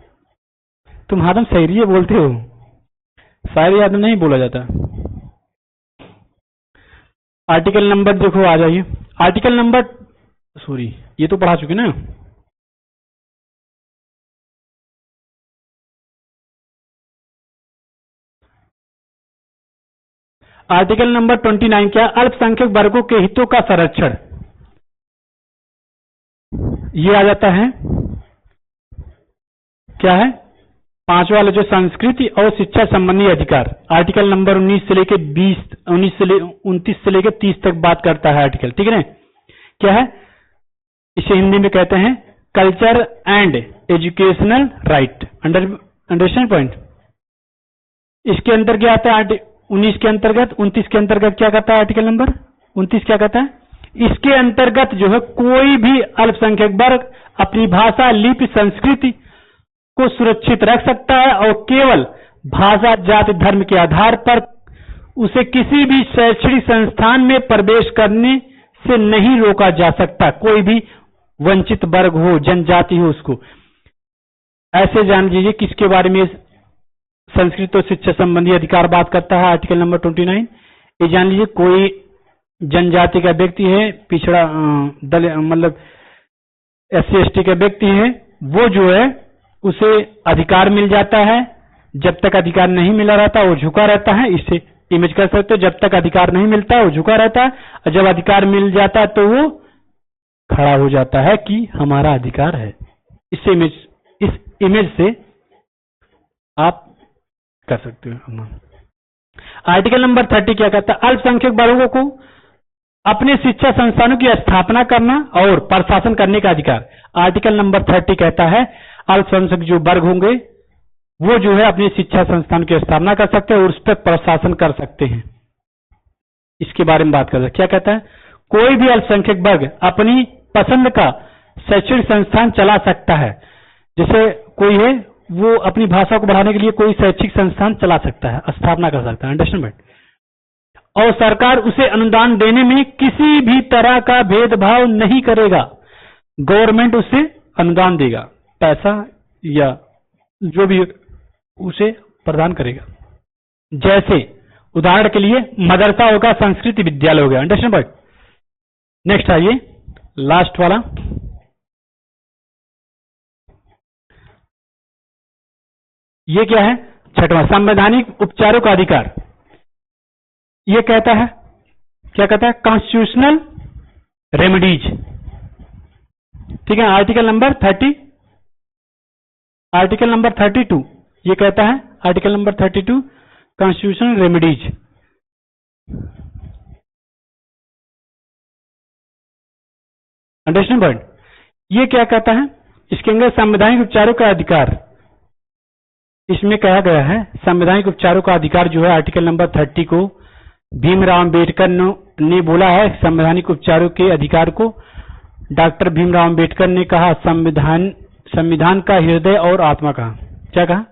तुम हादम शायरी बोलते हो, शायरी आदम नहीं बोला जाता। आर्टिकल नंबर देखो, आ जाइए। आर्टिकल नंबर, सॉरी ये तो पढ़ा चुके ना। आर्टिकल नंबर 29 क्या? अल्पसंख्यक वर्गों के हितों का संरक्षण। ये आ जाता है, क्या है? पांचवा वाला जो संस्कृति और शिक्षा संबंधी अधिकार, आर्टिकल नंबर 19 से लेके 29 से लेके 30 तक बात करता है आर्टिकल, ठीक है ना? क्या है? इसे हिंदी में कहते हैं culture and educational right. Understand point? इसके अंदर क्या आता है? 19 के अंतर्गत, 29 के अंतर्गत क्या कहता है? आर्टिकल नंबर 29 क्या कहता है? इसके अंतर्गत जो है कोई भी अल्पसंख्यक वर्ग अपनी भाषा, लिपि, संस्कृति को सुरक्षित रख सकता है और केवल भाषा, जाति, धर्म के आधार पर उसे किसी भी शैक्षणिक संस्थान में प्रवेश करने से नहीं रोका जा सकता। कोई भी वंचित वर्ग हो, जनजाति हो, उसको ऐसे जान लीजिए किसके बारे में संस्कृत और शिक्षा संबंधी अधिकार बात करता है आर्टिकल नंबर 29। ये जान लीजिए कोई जनजाति का व्यक्ति है, पिछड़ा दल मतलब SC ST का व्यक्ति है, वो जो है उसे अधिकार मिल जाता है। जब तक अधिकार नहीं मिला रहता वो झुका रहता है। इससे इमेज कर सकते हो, जब तक अधिकार नहीं मिलता वो झुका रहता है, और जब अधिकार मिल जाता है तो वो खड़ा हो जाता है कि हमारा अधिकार है। इससे इस इमेज से आप कर सकते हो। आर्टिकल नंबर 30 क्या कहता है? अल्पसंख्यक वर्गों को अपने शिक्षा संस्थानों की स्थापना करना और प्रशासन करने का अधिकार। आर्टिकल नंबर 30 कहता है अल्पसंख्यक जो वर्ग होंगे वो जो है अपनी शिक्षा संस्थान की स्थापना कर सकते हैं और उस पर प्रशासन कर सकते हैं। इसके बारे में बात कर रहे हैं। क्या कहता है? कोई भी अल्पसंख्यक वर्ग अपनी पसंद का शैक्षणिक संस्थान चला सकता है। जैसे कोई है वो अपनी भाषा को बढ़ाने के लिए कोई शैक्षिक संस्थान चला सकता है, स्थापना कर सकता है। अंडरस्टैंड? और सरकार उसे अनुदान देने में किसी भी तरह का भेदभाव नहीं करेगा। गवर्नमेंट उसे अनुदान देगा, पैसा या जो भी उसे प्रदान करेगा। जैसे उदाहरण के लिए मदरसा होगा, संस्कृत विद्यालय हो गया। अंडरस्टैंड भाई? नेक्स्ट आइए, लास्ट वाला। ये क्या है? छठवां, संवैधानिक उपचारों का अधिकार। ये कहता है, क्या कहता है? Constitutional remedies. ठीक है। आर्टिकल नंबर 30, आर्टिकल नंबर 32 ये कहता है, article number 32 constitutional remedies. Understand point? ये क्या कहता है? इसके अंदर संवैधानिक उपचारों का अधिकार, इसमें कहा गया है संवैधानिक उपचारों का अधिकार जो है आर्टिकल नंबर 30 को भीमराव अंबेडकर ने बोला है संवैधानिक उपचारों के अधिकार को। डॉक्टर भीमराव अंबेडकर ने कहा संविधान का हृदय और आत्मा कहा। क्या कहा?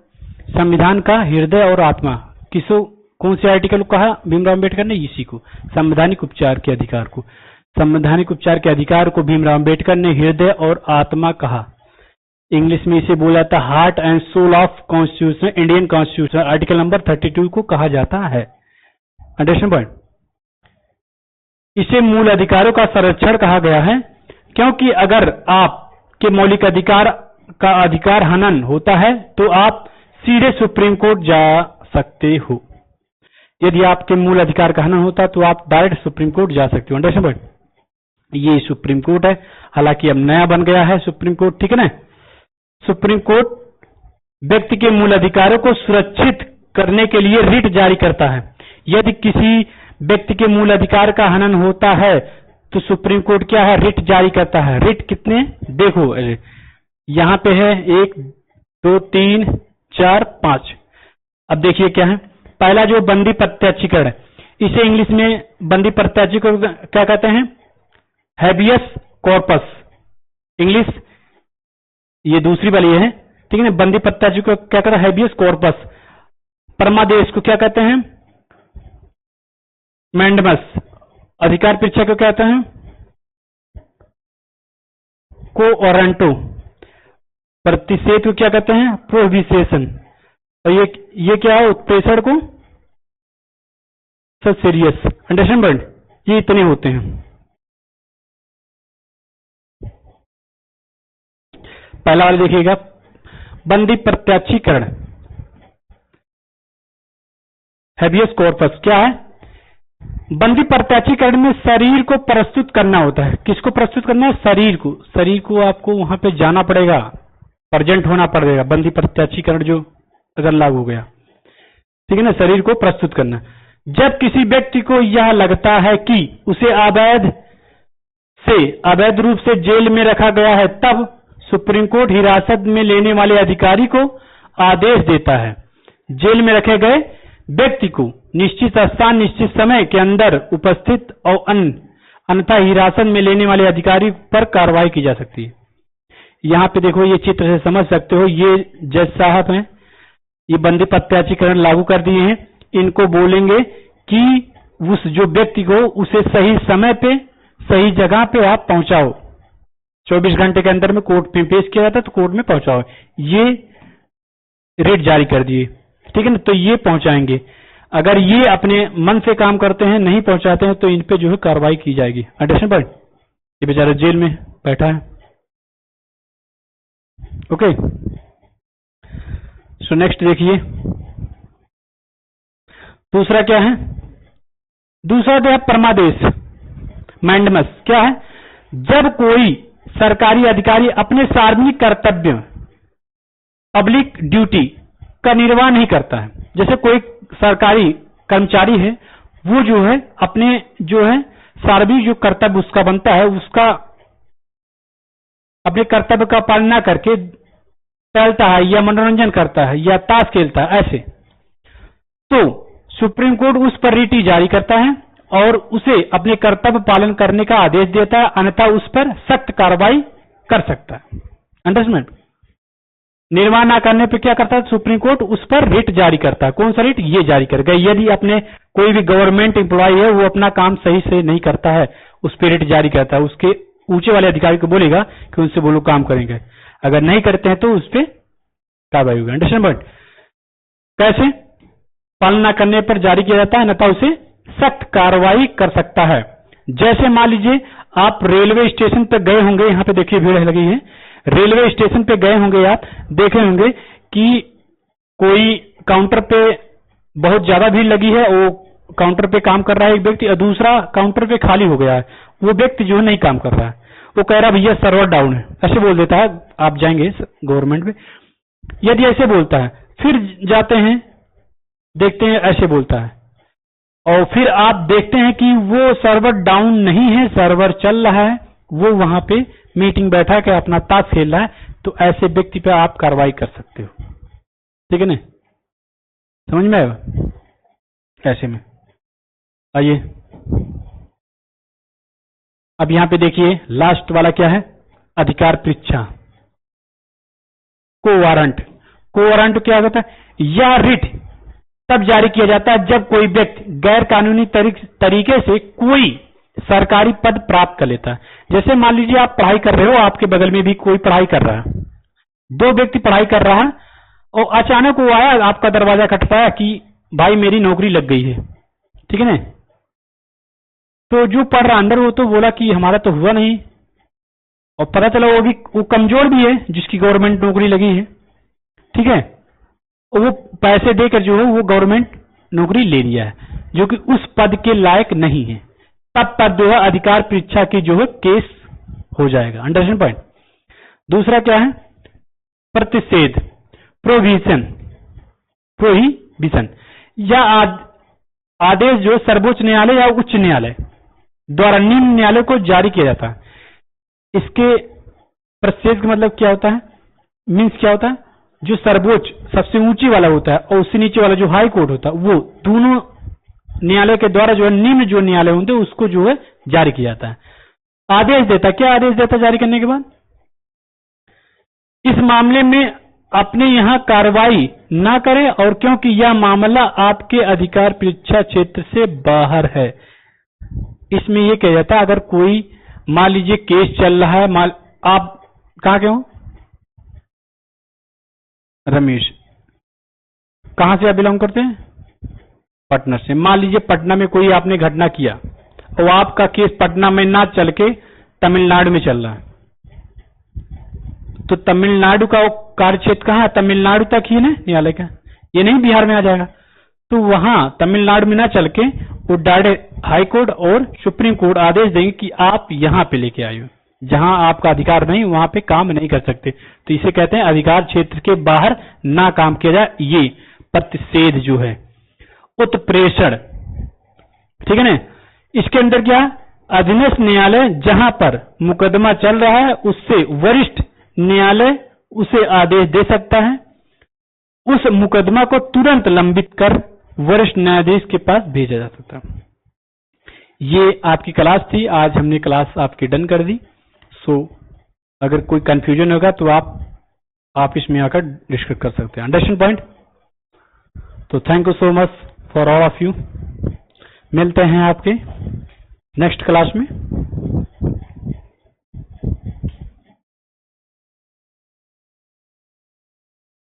संविधान का हृदय और आत्मा। किसो कौन से आर्टिकल को कहा भीमराव अम्बेडकर ने? इसी को, संवैधानिक उपचार के अधिकार को। संवैधानिक उपचार के अधिकार को भीमराव अम्बेडकर ने हृदय और आत्मा कहा। इंग्लिश में इसे बोला था heart and soul of constitution, Indian constitution, article number 32 को कहा जाता है। Understand point? इसे मूल अधिकारों का संरक्षण कहा गया है, क्योंकि अगर आपके मौलिक अधिकार का अधिकार हनन होता है तो आप सीधे सुप्रीम कोर्ट जा सकते हो। यदि आपके मूल अधिकार का हनन होता है तो आप डायरेक्ट सुप्रीम कोर्ट जा सकते हो। Understand point? ये सुप्रीम कोर्ट है, हालांकि अब नया बन गया है सुप्रीम कोर्ट, ठीक है ना। सुप्रीम कोर्ट व्यक्ति के मूल अधिकारों को सुरक्षित करने के लिए रिट जारी करता है। यदि किसी व्यक्ति के मूल अधिकार का हनन होता है तो सुप्रीम कोर्ट क्या है? रिट जारी करता है। रिट कितने देखो, यहां पे है 1 2 3 4 5। अब देखिए क्या है। पहला जो बंदी प्रत्याशीकरण है, इसे इंग्लिश में बंदी प्रत्याशीकरण क्या कहते हैं? Habeas corpus. इंग्लिश ये दूसरी वाली है, ठीक है ना। बंदी प्रत्याशीकरण को क्या कहते हैं? Habeas corpus. परमादेश को क्या कहते हैं? मैंडमस। अधिकार परीक्षा को क्या कहते हैं? को वारंटो। प्रतिषेध को क्या कहते हैं? प्रोहिबिशन। और ये क्या है? उत्प्रेषण को सीरियस। Understand point? ये इतने होते हैं। पहला वाला देखिएगा, बंदी प्रत्याशीकरण, हैबियस कॉर्पस क्या है? बंदी प्रत्याशीकरण में शरीर को प्रस्तुत करना होता है। किसको प्रस्तुत करना है? शरीर को। शरीर को आपको वहां पे जाना पड़ेगा, प्रेजेंट होना पड़ेगा। बंदी प्रत्याशीकरण जो अगर लागू हो गया, ठीक है ना, शरीर को प्रस्तुत करना। जब किसी व्यक्ति को यह लगता है कि उसे अवैध रूप से जेल में रखा गया है, तब सुप्रीम कोर्ट हिरासत में लेने वाले अधिकारी को आदेश देता है। जेल में रखे गए व्यक्ति को निश्चित स्थान निश्चित समय के अंदर उपस्थित और अन्यथा हिरासत में लेने वाले अधिकारी पर कार्रवाई की जा सकती है। यहाँ पे देखो, ये चित्र से समझ सकते हो, ये जज साहब हैं, ये बंदी प्रत्याशीकरण लागू कर दिए हैं। इनको बोलेंगे कि उस जो व्यक्ति को उसे सही समय पे सही जगह पे आप पहुंचाओ। 24 घंटे के अंदर में कोर्ट में पेश किया जाता है तो कोर्ट में पहुंचाओ। ये रेट जारी कर दिए, ठीक है ना। तो ये पहुंचाएंगे। अगर ये अपने मन से काम करते हैं, नहीं पहुंचाते हैं, तो इन पे जो है कार्रवाई की जाएगी। Understand point? ये बेचारा जेल में बैठा है। ओके, सो नेक्स्ट देखिए, दूसरा क्या है? दूसरा जो है परमादेश, मैंडमस। क्या है? जब कोई सरकारी अधिकारी अपने सार्वजनिक कर्तव्य, पब्लिक ड्यूटी का निर्वाह नहीं करता है, जैसे कोई सरकारी कर्मचारी है, वो जो है अपने जो है सार्वजनिक जो कर्तव्य उसका बनता है, उसका अपने कर्तव्य का पालन न करके टहलता है या मनोरंजन करता है या ताश खेलता है, ऐसे, तो सुप्रीम कोर्ट उस पर रिट जारी करता है और उसे अपने कर्तव्य पालन करने का आदेश देता है, अन्यथा उस पर सख्त कार्रवाई कर सकता है। अंडरस्टैंड? निर्वाह न करने पर क्या करता है सुप्रीम कोर्ट? उस पर रिट जारी करता है। कौन सा रिट? ये जारी करेगा। यदि अपने कोई भी गवर्नमेंट एम्प्लॉय है, वो अपना काम सही से नहीं करता है, उस पर रिट जारी करता है। उसके ऊंचे वाले अधिकारी को बोलेगा कि उनसे वो लोग काम करेंगे, अगर नहीं करते हैं तो उस पर कार्रवाई होगी। Understand point? कैसे? पालन न करने पर जारी किया जाता है, अन्यथा उसे सख्त कार्रवाई कर सकता है। जैसे मान लीजिए आप रेलवे स्टेशन पर गए होंगे, यहाँ पे देखिए भीड़ लगी है, रेलवे स्टेशन पे गए होंगे, आप देखे होंगे कि कोई काउंटर पे बहुत ज्यादा भीड़ लगी है, वो काउंटर पे काम कर रहा है एक व्यक्ति, और दूसरा काउंटर पे खाली हो गया है, वो व्यक्ति जो है नहीं काम कर रहा है, वो कह रहा है भैया सर्वर डाउन है, ऐसे बोल देता है। आप जाएंगे गवर्नमेंट में, यदि ऐसे बोलता है, फिर जाते हैं देखते हैं ऐसे बोलता है, और फिर आप देखते हैं कि वो सर्वर डाउन नहीं है, सर्वर चल रहा है, वो वहां पे मीटिंग बैठा के अपना ताश खेल रहा है, तो ऐसे व्यक्ति पे आप कार्रवाई कर सकते हो। ठीक है ना? समझ में आएगा? ऐसे में आइए, अब यहां पे देखिए लास्ट वाला क्या है? अधिकार परीक्षा, को वारंट। को वारंट क्या होता है? यह रिट तब जारी किया जाता है जब कोई व्यक्ति गैर कानूनी तरीके से कोई सरकारी पद प्राप्त कर लेता है। जैसे मान लीजिए आप पढ़ाई कर रहे हो, आपके बगल में भी कोई पढ़ाई कर रहा है, दो व्यक्ति पढ़ाई कर रहा है और अचानक वो आया, आपका दरवाजा खटखटाया कि भाई मेरी नौकरी लग गई है, ठीक है ना। तो जो पढ़ रहा अंदर वो तो बोला कि हमारा तो हुआ नहीं, और पता चला वो कमजोर भी है जिसकी गवर्नमेंट नौकरी लगी है, ठीक है, और वो पैसे देकर जो है वो गवर्नमेंट नौकरी ले लिया है, जो कि उस पद के लायक नहीं है। तब पर जो है अधिकार परीक्षा की जो है केस हो जाएगा। Understand point. दूसरा क्या है? प्रतिषेध, प्रोहिबिशन या आदेश जो सर्वोच्च न्यायालय या उच्च न्यायालय द्वारा निम्न न्यायालय को जारी किया जाता है। इसके प्रतिषेध का मतलब क्या होता है? मीन्स क्या होता है? जो सर्वोच्च सबसे ऊंची वाला होता है और उससे नीचे वाला जो हाई कोर्ट होता है, वो दोनों न्यायालय के द्वारा जो है निम्न जो न्यायालय होते हैं उसको जो है जारी किया जाता है। आदेश देता, क्या आदेश देता जारी करने के बाद? इस मामले में अपने यहां कार्रवाई ना करें और क्योंकि यह मामला आपके अधिकार परीक्षा क्षेत्र से बाहर है। इसमें यह कहा जाता है अगर कोई मान लीजिए केस चल रहा है, आप कहां के हो? रमेश, कहां से आप बिलोंग करते हैं? पटना से। मान लीजिए पटना में कोई आपने घटना किया और आपका केस पटना में ना चल के तमिलनाडु में चल रहा है, तो तमिलनाडु का कार्य क्षेत्र कहां है? तमिलनाडु तक ही ना न्यायालय का, ये नहीं बिहार में आ जाएगा। तो वहां तमिलनाडु में ना चल के वो डायरेक्ट हाई कोर्ट और सुप्रीम कोर्ट आदेश देंगे कि आप यहां पे लेके आए हो, जहां आपका अधिकार नहीं वहां पे काम नहीं कर सकते। तो इसे कहते हैं अधिकार क्षेत्र के बाहर ना काम किया जाए, ये प्रतिषेध जो है। उत्प्रेषण, ठीक है ना। इसके अंदर क्या? अधीनस्थ न्यायालय जहां पर मुकदमा चल रहा है उससे वरिष्ठ न्यायालय उसे आदेश दे सकता है उस मुकदमा को तुरंत लंबित कर वरिष्ठ न्यायाधीश के पास भेजा जा सकता है। ये आपकी क्लास थी, आज हमने क्लास आपकी डन कर दी। सो अगर कोई कंफ्यूजन होगा तो आप इसमें आकर डिस्कस कर सकते हैं। Understand point? तो thank you so much for all of you. मिलते हैं आपके नेक्स्ट क्लास में।